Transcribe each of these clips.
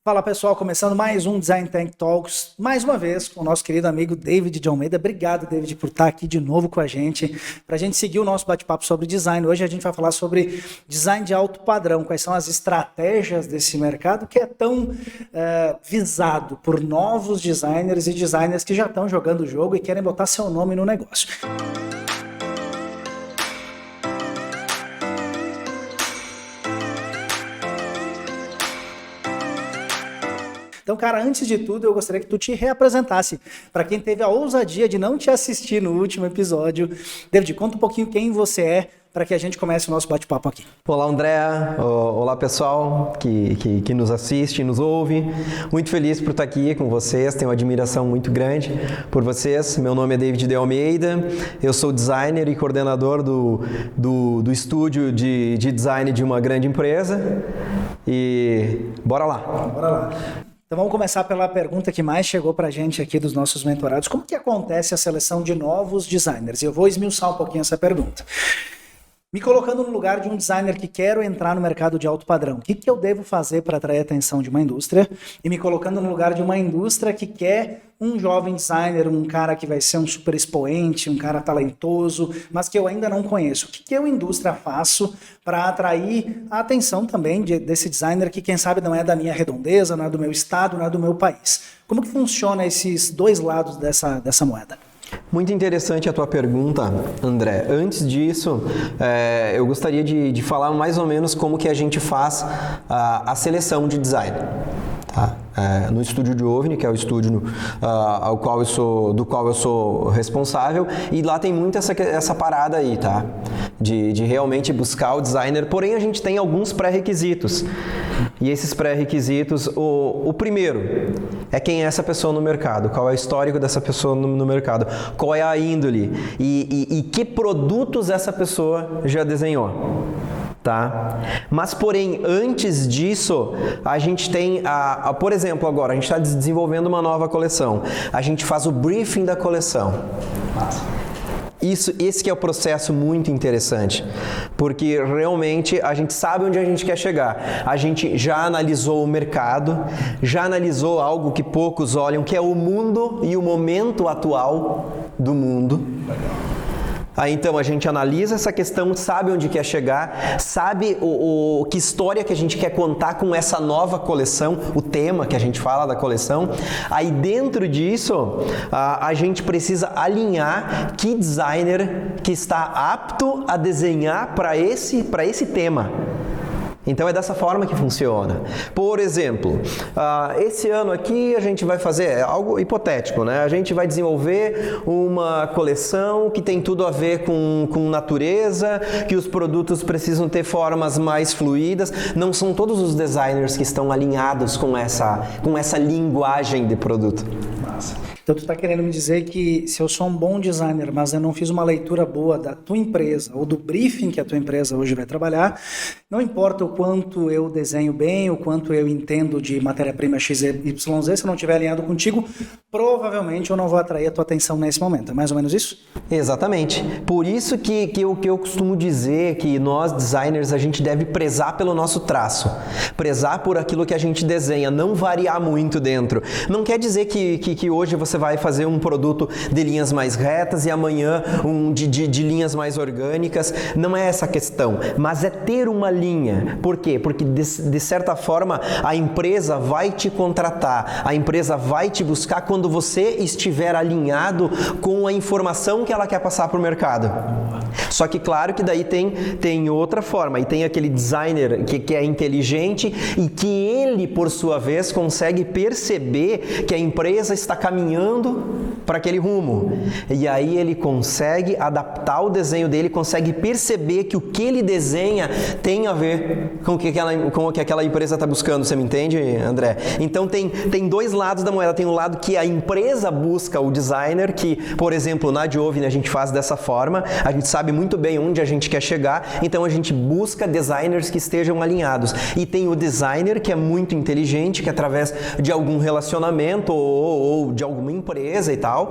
Fala pessoal, começando mais um Design Tank Talks, mais uma vez com o nosso querido amigo David de Almeida. Obrigado, David, por estar aqui de novo com a gente, para a gente seguir o nosso bate-papo sobre design. Hoje a gente vai falar sobre design de alto padrão, quais são as estratégias desse mercado que é tão visado por novos designers e designers que já estão jogando o jogo e querem botar seu nome no negócio. Então, cara, antes de tudo, eu gostaria que tu te reapresentasse. Para quem teve a ousadia de não te assistir no último episódio, David, conta um pouquinho quem você é, para que a gente comece o nosso bate-papo aqui. Olá, André. Olá, pessoal que nos assiste e nos ouve. Muito feliz por estar aqui com vocês. Tenho uma admiração muito grande por vocês. Meu nome é David de Almeida. Eu sou designer e coordenador do estúdio de design de uma grande empresa. E bora lá. Bora lá. Então vamos começar pela pergunta que mais chegou para a gente aqui dos nossos mentorados. Como que acontece a seleção de novos designers? Eu vou esmiuçar um pouquinho essa pergunta. Me colocando no lugar de um designer que quero entrar no mercado de alto padrão, o que eu devo fazer para atrair a atenção de uma indústria? E me colocando no lugar de uma indústria que quer um jovem designer, um cara que vai ser um super expoente, um cara talentoso, mas que eu ainda não conheço. O que eu, indústria, faço para atrair a atenção também desse designer que, quem sabe, não é da minha redondeza, não é do meu estado, não é do meu país? Como que funciona esses dois lados dessa moeda? Muito interessante a tua pergunta, André. Antes disso, eu gostaria de falar mais ou menos como que a gente faz a seleção de design. Tá? No estúdio de OVNI, que é o estúdio do qual eu sou responsável, e lá tem muito essa parada aí, tá? De realmente buscar o designer, porém a gente tem alguns pré-requisitos. E esses pré-requisitos, o primeiro é quem é essa pessoa no mercado, qual é o histórico dessa pessoa no mercado, qual é a índole e que produtos essa pessoa já desenhou. Tá? Mas, porém, antes disso, a gente tem, por exemplo, agora, a gente está desenvolvendo uma nova coleção. A gente faz o briefing da coleção. Esse que é o processo muito interessante, porque realmente a gente sabe onde a gente quer chegar. A gente já analisou o mercado, já analisou algo que poucos olham, que é o mundo e o momento atual do mundo. Aí então a gente analisa essa questão, sabe onde quer chegar, sabe que história que a gente quer contar com essa nova coleção, o tema que a gente fala da coleção. Aí dentro disso, a gente precisa alinhar que designer que está apto a desenhar para esse tema. Então é dessa forma que funciona. Por exemplo, esse ano aqui a gente vai fazer algo hipotético, né? A gente vai desenvolver uma coleção que tem tudo a ver com natureza, que os produtos precisam ter formas mais fluídas. Não são todos os designers que estão alinhados com essa linguagem de produto. Massa. Então tu está querendo me dizer que se eu sou um bom designer, mas eu não fiz uma leitura boa da tua empresa ou do briefing que a tua empresa hoje vai trabalhar, não importa o quanto eu desenho bem, o quanto eu entendo de matéria-prima XYZ, se eu não estiver alinhado contigo, provavelmente eu não vou atrair a tua atenção nesse momento. É mais ou menos isso? Exatamente. Por isso que eu costumo dizer que nós, designers, a gente deve prezar pelo nosso traço. Prezar por aquilo que a gente desenha, não variar muito dentro. Não quer dizer que hoje você vai fazer um produto de linhas mais retas e amanhã de linhas mais orgânicas. Não é essa a questão, mas é ter uma linha. Por quê? Porque de certa forma a empresa vai te contratar, a empresa vai te buscar quando você estiver alinhado com a informação que ela quer passar para o mercado. Só que claro que daí tem outra forma, e tem aquele designer que é inteligente e que ele, por sua vez, consegue perceber que a empresa está caminhando para aquele rumo. E aí ele consegue adaptar o desenho dele, consegue perceber que o que ele desenha tem a ver com o que aquela empresa está buscando. Você me entende, André? Então tem dois lados da moeda. Tem um lado que a empresa busca o designer, que, por exemplo, na Jovine a gente faz dessa forma, a gente sabe muito bem onde a gente quer chegar, então a gente busca designers que estejam alinhados. E tem o designer que é muito inteligente, que através de algum relacionamento ou de alguma empresa e tal,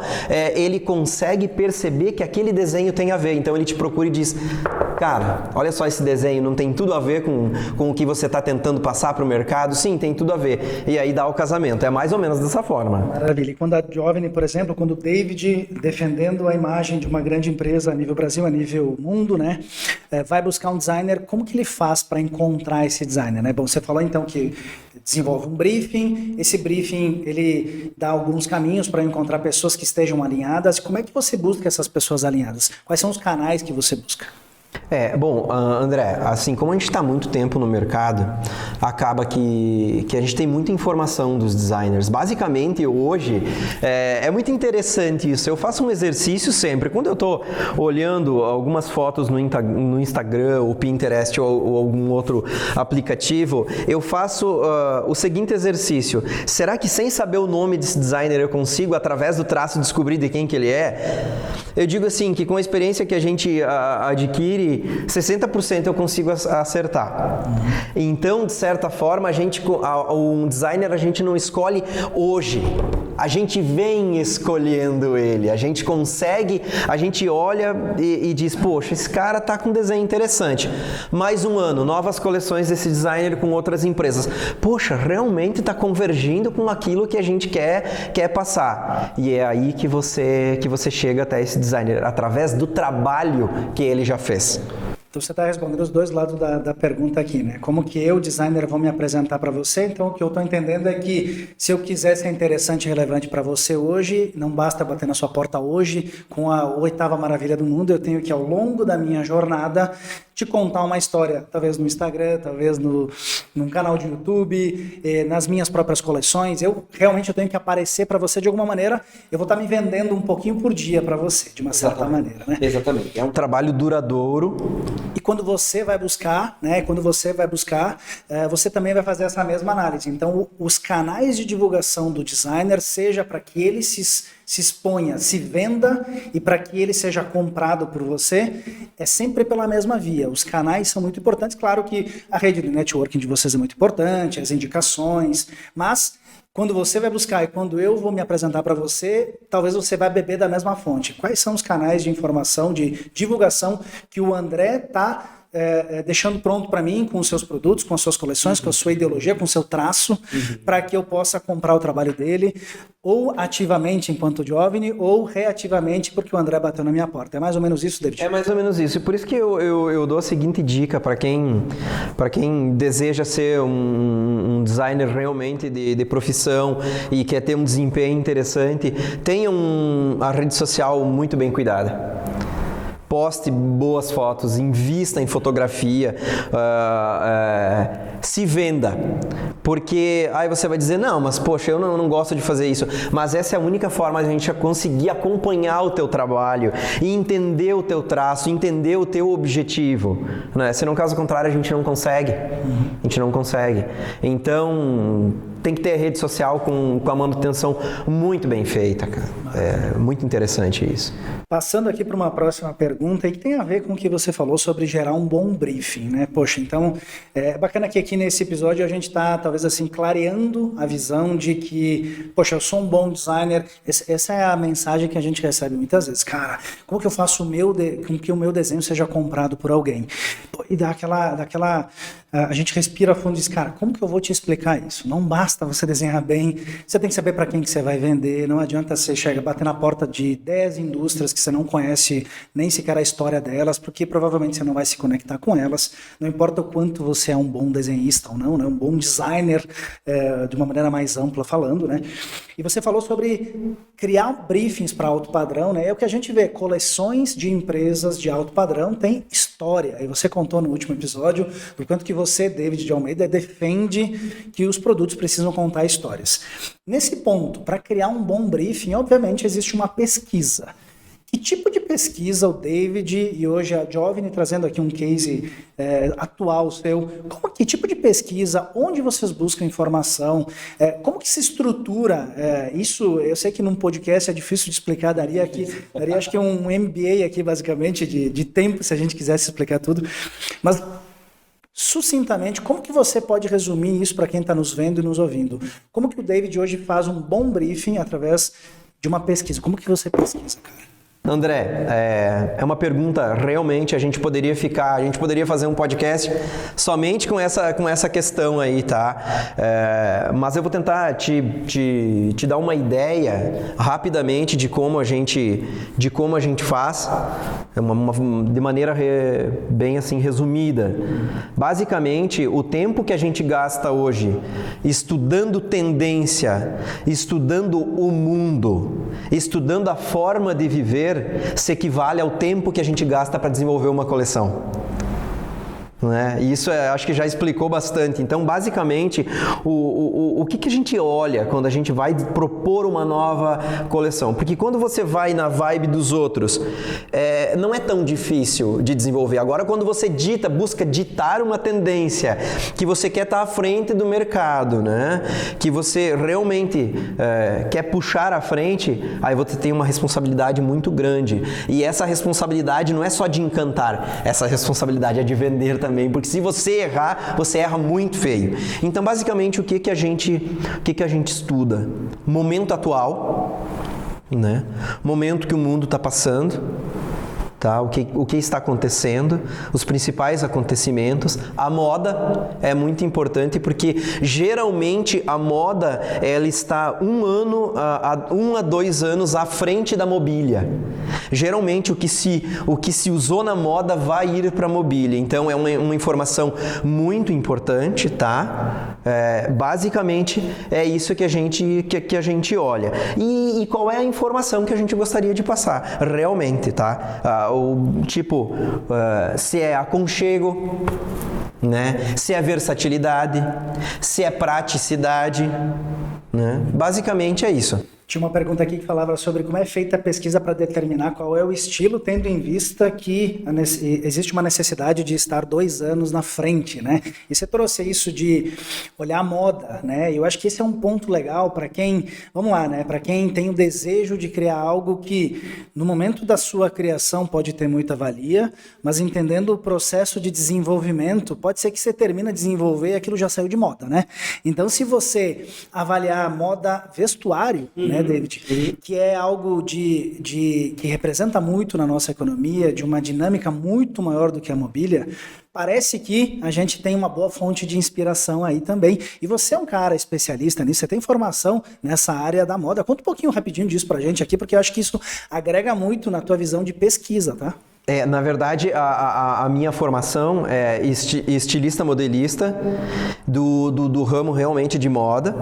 ele consegue perceber que aquele desenho tem a ver. Então ele te procura e diz: cara, olha só esse desenho, não tem tudo a ver com o que você está tentando passar para o mercado? Sim, tem tudo a ver. E aí dá o casamento. É mais ou menos dessa forma. Maravilha. E quando a Giovanni, por exemplo, quando o David, defendendo a imagem de uma grande empresa a nível Brasil, a nível mundo, né, vai buscar um designer, como que ele faz para encontrar esse designer, né? Bom, você falou então que desenvolve um briefing, esse briefing ele dá alguns caminhos para encontrar pessoas que estejam alinhadas. Como é que você busca essas pessoas alinhadas? Quais são os canais que você busca? Bom, André, assim, como a gente está há muito tempo no mercado, acaba que a gente tem muita informação dos designers. Basicamente, hoje, é muito interessante isso. Eu faço um exercício sempre. Quando eu estou olhando algumas fotos no Instagram, ou Pinterest, ou algum outro aplicativo, eu faço o seguinte exercício. Será que sem saber o nome desse designer eu consigo, através do traço, descobrir de quem que ele é? Eu digo assim, que com a experiência que a gente adquire, 60% eu consigo acertar. Então, de certa forma, um designer a gente não escolhe hoje. A gente vem escolhendo ele. A gente consegue, a gente olha e diz, poxa, esse cara tá com um desenho interessante. Mais um ano, novas coleções desse designer com outras empresas. Poxa, realmente está convergindo com aquilo que a gente quer passar. E é aí que você chega até esse designer, através do trabalho que ele já fez. Então você está respondendo os dois lados da pergunta aqui, né? Como que eu, designer, vou me apresentar para você? Então o que eu estou entendendo é que se eu quiser ser interessante e relevante para você hoje, não basta bater na sua porta hoje com a 8ª maravilha do mundo, eu tenho que ao longo da minha jornada te contar uma história, talvez no Instagram, talvez num canal de YouTube, nas minhas próprias coleções. Eu tenho que aparecer para você de alguma maneira. Eu vou estar me vendendo um pouquinho por dia para você, de uma certa maneira, né? Exatamente. É um trabalho duradouro. E quando você vai buscar, né? Você também vai fazer essa mesma análise. Então, os canais de divulgação do designer, seja para que ele se exponha, se venda e para que ele seja comprado por você, é sempre pela mesma via. Os canais são muito importantes. Claro que a rede de networking de vocês é muito importante, as indicações, mas quando você vai buscar e quando eu vou me apresentar para você, talvez você vai beber da mesma fonte. Quais são os canais de informação, de divulgação que o André está deixando pronto para mim com os seus produtos, com as suas coleções, com a sua ideologia, com o seu traço, para que eu possa comprar o trabalho dele, ou ativamente enquanto Giovanni, ou reativamente porque o André bateu na minha porta. É mais ou menos isso, David? É mais ou menos isso. E por isso que eu dou a seguinte dica para quem deseja ser um designer realmente de profissão e quer ter um desempenho interessante, tenha a rede social muito bem cuidada. Poste boas fotos, invista em fotografia, se venda. Porque aí você vai dizer, não, mas poxa, eu não gosto de fazer isso. Mas essa é a única forma de a gente conseguir acompanhar o teu trabalho e entender o teu traço, entender o teu objetivo. Né? Se não, caso contrário, a gente não consegue. A gente não consegue. Então, tem que ter a rede social com a manutenção muito bem feita, cara. É muito interessante isso. Passando aqui para uma próxima pergunta, e que tem a ver com o que você falou sobre gerar um bom briefing, né? Poxa, então, é bacana que aqui nesse episódio a gente está, talvez assim, clareando a visão de que, poxa, eu sou um bom designer. Essa é a mensagem que a gente recebe muitas vezes. Cara, como que eu faço com que o meu desenho seja comprado por alguém? E dá aquela a gente respira fundo e diz, cara, como que eu vou te explicar isso? Não basta você desenhar bem, você tem que saber para quem que você vai vender, não adianta você bater na porta de 10 indústrias que você não conhece nem sequer a história delas, porque provavelmente você não vai se conectar com elas, não importa o quanto você é um bom desenhista ou não, né? Um bom designer, de uma maneira mais ampla falando, né? E você falou sobre criar briefings para alto padrão, né? É o que a gente vê, coleções de empresas de alto padrão têm história, e você contou no último episódio do quanto que você, David de Almeida, defende que os produtos precisam contar histórias. Nesse ponto, para criar um bom briefing, obviamente existe uma pesquisa. Que tipo de pesquisa o David e hoje a Giovanni trazendo aqui um case atual seu, que tipo de pesquisa, onde vocês buscam informação, como que se estrutura isso? Eu sei que num podcast é difícil de explicar, daria acho que um MBA aqui basicamente de tempo se a gente quisesse explicar tudo, mas sucintamente, como que você pode resumir isso para quem está nos vendo e nos ouvindo? Como que o David hoje faz um bom briefing através de uma pesquisa? Como que você pesquisa, cara? André, é uma pergunta, realmente a gente poderia fazer um podcast somente com essa questão aí, tá? Mas eu vou tentar te dar uma ideia rapidamente de como a gente faz, de maneira bem assim resumida. Basicamente, o tempo que a gente gasta hoje estudando tendência, estudando o mundo, estudando a forma de viver, se equivale ao tempo que a gente gasta para desenvolver uma coleção. Né? Isso acho que já explicou bastante. Então, basicamente, o que a gente olha quando a gente vai propor uma nova coleção? Porque quando você vai na vibe dos outros, não é tão difícil de desenvolver. Agora, quando você busca ditar uma tendência, que você quer estar à frente do mercado, né? Que você realmente quer puxar à frente, aí você tem uma responsabilidade muito grande. E essa responsabilidade não é só de encantar, essa responsabilidade é de vender também, porque se você errar, você erra muito feio. Então, basicamente, o que a gente estuda? Momento atual, né? Momento que o mundo está passando, tá? O que está acontecendo, os principais acontecimentos. A moda é muito importante porque geralmente a moda ela está 1 a 2 anos à frente da mobília. Geralmente o que se usou na moda vai ir para a mobília. Então é uma informação muito importante, tá? Basicamente é isso que a gente olha. E qual é a informação que a gente gostaria de passar realmente, tá? Se é aconchego, né? Se é versatilidade, se é praticidade, né? Basicamente é isso. Tinha uma pergunta aqui que falava sobre como é feita a pesquisa para determinar qual é o estilo, tendo em vista que existe uma necessidade de estar 2 anos na frente, né? E você trouxe isso de olhar a moda, né? E eu acho que esse é um ponto legal para quem, vamos lá, né? Para quem tem o desejo de criar algo que no momento da sua criação pode ter muita valia, mas entendendo o processo de desenvolvimento, pode ser que você termina de desenvolver e aquilo já saiu de moda, né? Então, se você avaliar a moda vestuário, né, David? Que é algo que representa muito na nossa economia, de uma dinâmica muito maior do que a mobília. Parece que a gente tem uma boa fonte de inspiração aí também. E você é um cara especialista nisso, você tem formação nessa área da moda. Conta um pouquinho rapidinho disso pra gente aqui, porque eu acho que isso agrega muito na tua visão de pesquisa, tá? Na verdade, a minha formação é estilista modelista do ramo realmente de moda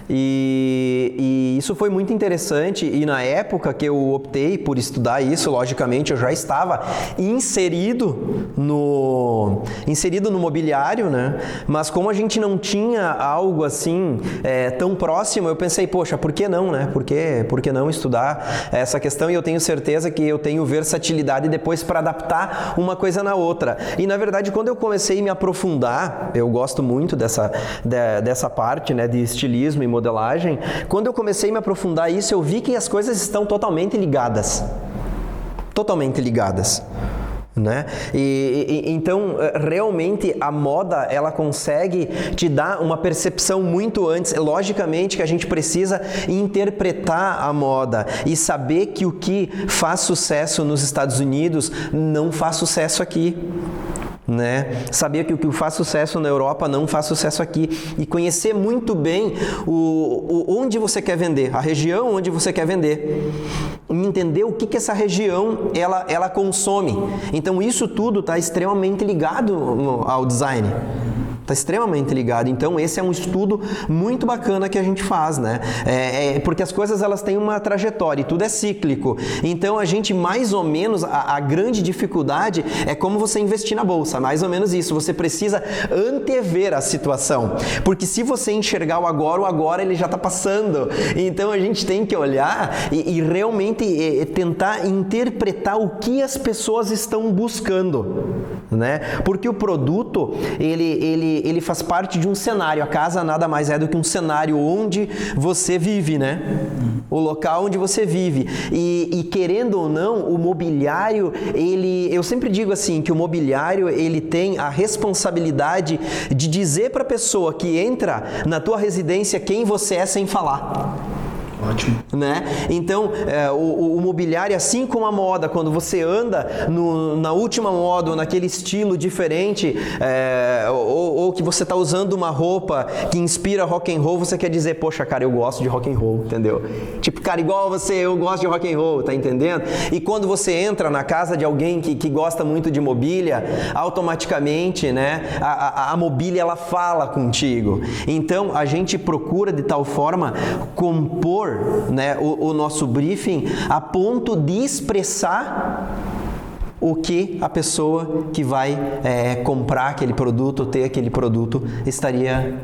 e isso foi muito interessante e na época que eu optei por estudar isso, logicamente eu já estava inserido no mobiliário, né? Mas como a gente não tinha algo assim tão próximo, eu pensei, poxa, por que não, né? Por que não estudar essa questão? E eu tenho certeza que eu tenho versatilidade depois para adaptar uma coisa na outra. E na verdade, quando eu comecei a me aprofundar, eu gosto muito dessa parte, né, de estilismo e modelagem. Quando eu comecei a me aprofundar isso, eu vi que as coisas estão totalmente ligadas. Totalmente ligadas. Né? Então, realmente a moda ela consegue te dar uma percepção muito antes. Logicamente que a gente precisa interpretar a moda e saber que o que faz sucesso nos Estados Unidos não faz sucesso aqui. Né? Saber que o que faz sucesso na Europa não faz sucesso aqui e conhecer muito bem onde você quer vender, a região onde você quer vender e entender o que essa região ela consome. Então isso tudo está extremamente ligado ao design. Está extremamente ligado. Então, esse é um estudo muito bacana que a gente faz, né? Porque as coisas, elas têm uma trajetória e tudo é cíclico. Então, a gente, mais ou menos, a grande dificuldade é como você investir na bolsa. Mais ou menos isso. Você precisa antever a situação. Porque se você enxergar o agora ele já está passando. Então, a gente tem que olhar e realmente tentar interpretar o que as pessoas estão buscando, né? Porque o produto, ele faz parte de um cenário. A casa nada mais é do que um cenário onde você vive, né? O local onde você vive. E querendo ou não, o mobiliário, eu sempre digo assim, que o mobiliário, ele tem a responsabilidade de dizer para a pessoa que entra na tua residência quem você é sem falar. Ótimo. Né? Então, o mobiliário, assim como a moda, quando você anda na última moda, ou naquele estilo diferente, ou que você está usando uma roupa que inspira rock and roll, você quer dizer, poxa, cara, eu gosto de rock and roll, entendeu? Tipo, cara, igual você, eu gosto de rock and roll, tá entendendo? E quando você entra na casa de alguém que gosta muito de mobília, automaticamente, né, a mobília, ela fala contigo. Então, a gente procura de tal forma compor, né, o nosso briefing a ponto de expressar o que a pessoa que vai comprar aquele produto, ter aquele produto, estaria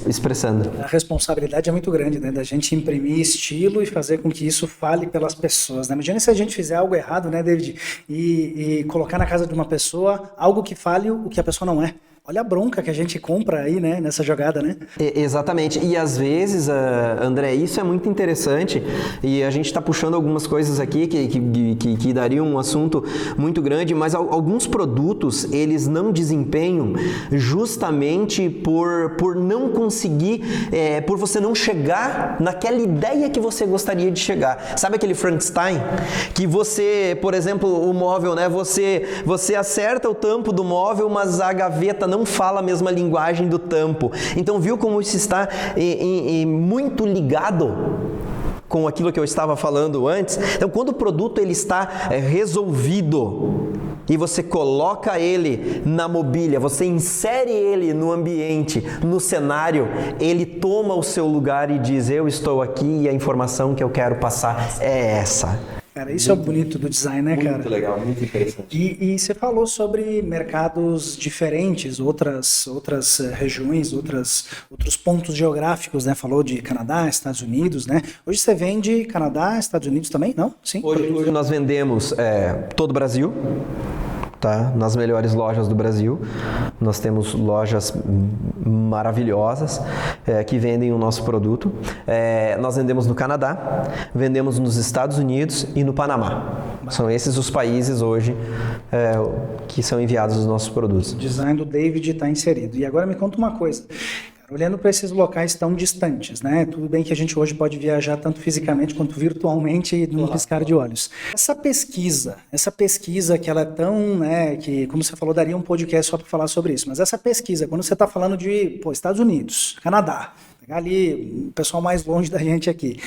expressando. A responsabilidade é muito grande, né? Da gente imprimir estilo e fazer com que isso fale pelas pessoas, né? Imagina se a gente fizer algo errado, né, David? E colocar na casa de uma pessoa algo que fale o que a pessoa não é. Olha a bronca que a gente compra aí, né, nessa jogada, né? Exatamente. E às vezes, André, isso é muito interessante e a gente está puxando algumas coisas aqui que dariam um assunto muito grande, mas alguns produtos, eles não desempenham justamente por não conseguir, por você não chegar naquela ideia que você gostaria de chegar. Sabe aquele Frankenstein? Que você, por exemplo, o móvel, né, você acerta o tampo do móvel, mas a gaveta não fala a mesma linguagem do tampo. Então, viu como isso está muito ligado com aquilo que eu estava falando antes? Então, quando o produto ele está resolvido e você coloca ele na mobília, você insere ele no ambiente, no cenário, ele toma o seu lugar e diz, eu estou aqui e a informação que eu quero passar é essa. Cara, isso é o bonito do design, né, cara? Muito legal, muito interessante. E você falou sobre mercados diferentes, outras regiões, outros pontos geográficos, né? Falou de Canadá, Estados Unidos, né? Hoje você vende Canadá, Estados Unidos também, não? Sim? Hoje nós vendemos todo o Brasil. Tá? Nas melhores lojas do Brasil. Nós temos lojas maravilhosas que vendem o nosso produto. Nós vendemos no Canadá, vendemos nos Estados Unidos e no Panamá. São esses os países hoje que são enviados os nossos produtos. O design do David está inserido. E agora me conta uma coisa. Olhando para esses locais tão distantes, né? Tudo bem que a gente hoje pode viajar tanto fisicamente quanto virtualmente num piscar de olhos. Essa pesquisa que ela é tão, né, que como você falou, daria um podcast só para falar sobre isso, mas essa pesquisa, quando você está falando de Estados Unidos, Canadá, pegar ali o pessoal mais longe da gente aqui,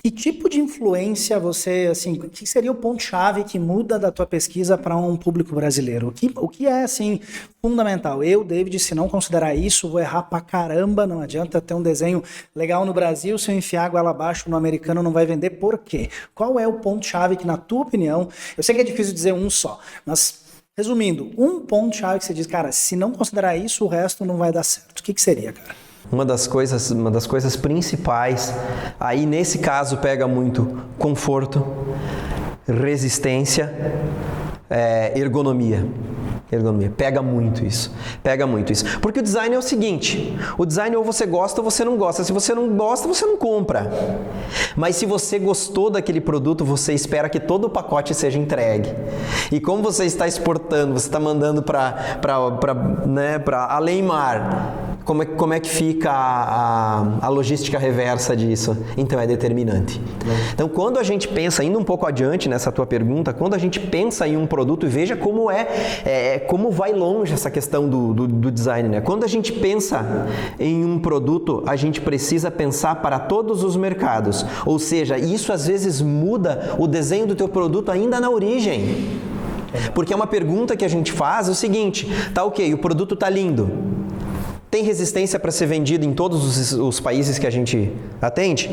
que tipo de influência você, assim, o que seria o ponto-chave que muda da tua pesquisa para um público brasileiro? O que é, assim, fundamental? Eu, David, se não considerar isso, vou errar pra caramba, não adianta ter um desenho legal no Brasil, se eu enfiar água lá abaixo no americano não vai vender, por quê? Qual é o ponto-chave que, na tua opinião, eu sei que é difícil dizer um só, mas, resumindo, um ponto-chave que você diz, cara, se não considerar isso, o resto não vai dar certo. O que seria, cara? Uma das coisas principais, aí nesse caso pega muito conforto, resistência, ergonomia. Pega muito isso. Porque o design é o seguinte, o design ou você gosta ou você não gosta. Se você não gosta, você não compra. Mas se você gostou daquele produto, você espera que todo o pacote seja entregue. E como você está exportando, você está mandando para além-mar, como é que fica a logística reversa disso? Então é determinante. Então quando a gente pensa, indo um pouco adiante nessa tua pergunta, quando a gente pensa em um produto, e veja como como vai longe essa questão do design, né? Quando a gente pensa em um produto, a gente precisa pensar para todos os mercados. Ou seja, isso às vezes muda o desenho do teu produto ainda na origem. Porque é uma pergunta que a gente faz, é o seguinte, tá ok, o produto tá lindo. Tem resistência para ser vendido em todos os países que a gente atende?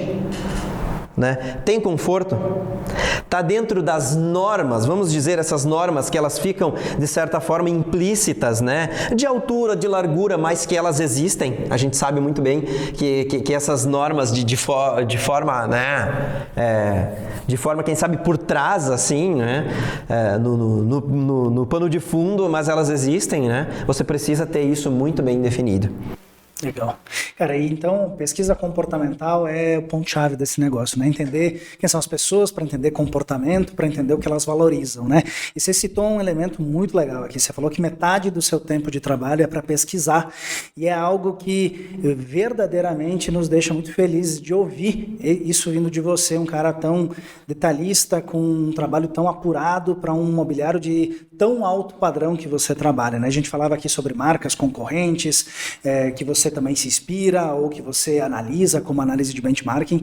Né? Tem conforto? Está dentro das normas, vamos dizer, essas normas que elas ficam, de certa forma, implícitas, né? De altura, de largura, mas que elas existem. A gente sabe muito bem que essas normas de forma, né? De forma, quem sabe, por trás, assim, né? No pano de fundo, mas elas existem, né? Você precisa ter isso muito bem definido. Legal. Cara, e então pesquisa comportamental é o ponto-chave desse negócio, né? Entender quem são as pessoas, para entender comportamento, para entender o que elas valorizam, né? E você citou um elemento muito legal aqui. Você falou que metade do seu tempo de trabalho é para pesquisar. E é algo que verdadeiramente nos deixa muito felizes de ouvir isso vindo de você, um cara tão detalhista, com um trabalho tão apurado para um mobiliário de tão alto padrão que você trabalha, né? A gente falava aqui sobre marcas concorrentes, que você também se inspira ou que você analisa como análise de benchmarking,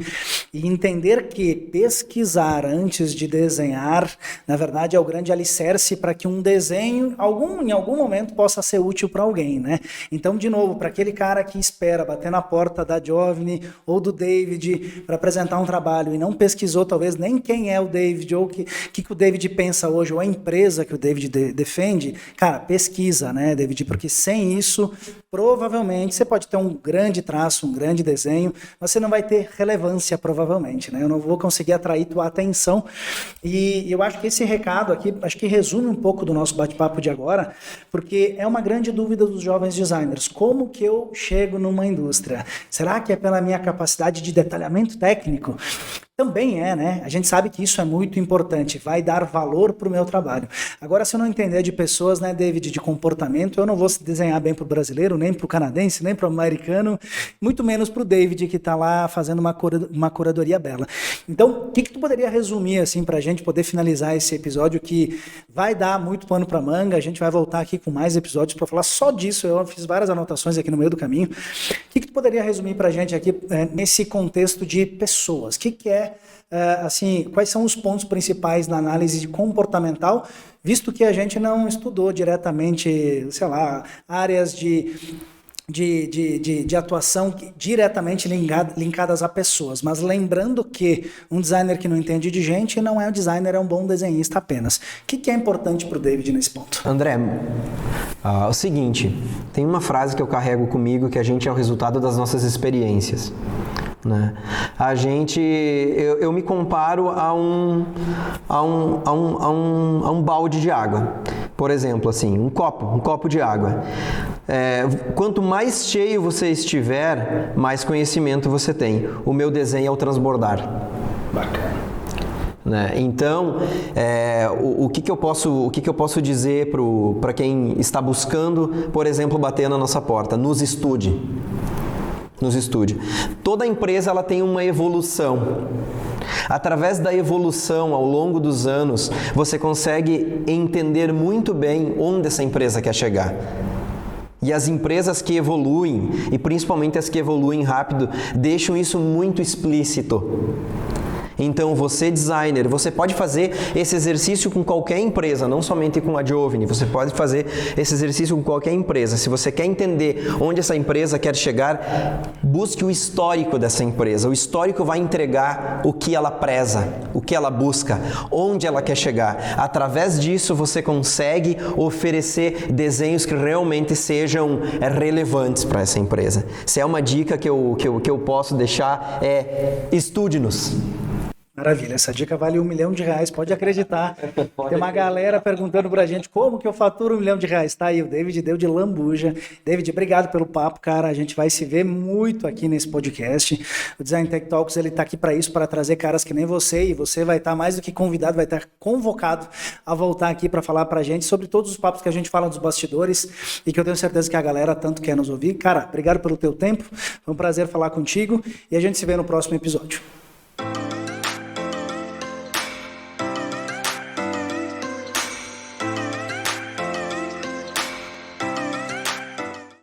e entender que pesquisar antes de desenhar, na verdade, é o grande alicerce para que um desenho, em algum momento, possa ser útil para alguém, né? Então, de novo, para aquele cara que espera bater na porta da Giovanni ou do David para apresentar um trabalho e não pesquisou talvez nem quem é o David ou o que o David pensa hoje ou a empresa que o David defende, cara, pesquisa, né, David? Porque sem isso, provavelmente, você pode ter um grande traço, um grande desenho, mas você não vai ter relevância, provavelmente, né? Eu não vou conseguir atrair tua atenção. E eu acho que esse recado aqui, acho que resume um pouco do nosso bate-papo de agora, porque é uma grande dúvida dos jovens designers. Como que eu chego numa indústria? Será que é pela minha capacidade de detalhamento técnico? Também é, né? A gente sabe que isso é muito importante, vai dar valor para o meu trabalho. Agora, se eu não entender de pessoas, né, David, de comportamento, eu não vou desenhar bem para o brasileiro, nem para o canadense, nem para o americano, muito menos para o David, que está lá fazendo uma curadoria bela. Então, o que tu poderia resumir, assim, para a gente poder finalizar esse episódio, que vai dar muito pano para manga, a gente vai voltar aqui com mais episódios para falar só disso, eu fiz várias anotações aqui no meio do caminho. O que tu poderia resumir para a gente aqui nesse contexto de pessoas? O que é assim, quais são os pontos principais na análise comportamental, visto que a gente não estudou diretamente, sei lá, áreas de atuação diretamente linkadas a pessoas, mas lembrando que um designer que não entende de gente não é um designer, é um bom desenhista apenas. O que é importante para o David nesse ponto? André, o seguinte, tem uma frase que eu carrego comigo, que a gente é o resultado das nossas experiências, né? Eu me comparo a um balde de água. Por exemplo, assim, um copo de água. Quanto mais cheio você estiver, mais conhecimento você tem. O meu desenho é o transbordar. Bacana. Né? Então, o que eu posso dizer para quem está buscando, por exemplo, bater na nossa porta? Nos estude. Toda empresa ela tem uma evolução. Através da evolução ao longo dos anos, você consegue entender muito bem onde essa empresa quer chegar. E as empresas que evoluem, e principalmente as que evoluem rápido, deixam isso muito explícito. Então, você designer, você pode fazer esse exercício com qualquer empresa, não somente com a Giovanni, você pode fazer esse exercício com qualquer empresa. Se você quer entender onde essa empresa quer chegar, busque o histórico dessa empresa. O histórico vai entregar o que ela preza, o que ela busca, onde ela quer chegar. Através disso, você consegue oferecer desenhos que realmente sejam relevantes para essa empresa. Se é uma dica que eu posso deixar, estude-nos. Maravilha, essa dica vale R$1 milhão, pode acreditar. Tem uma galera perguntando pra gente como que eu faturo R$1 milhão. Tá aí, o David deu de lambuja. David, obrigado pelo papo, cara. A gente vai se ver muito aqui nesse podcast. O Design Tech Talks, ele tá aqui para isso, para trazer caras que nem você, e você vai estar mais do que convidado, vai estar convocado a voltar aqui para falar pra gente sobre todos os papos que a gente fala dos bastidores e que eu tenho certeza que a galera tanto quer nos ouvir. Cara, obrigado pelo teu tempo. Foi um prazer falar contigo e a gente se vê no próximo episódio.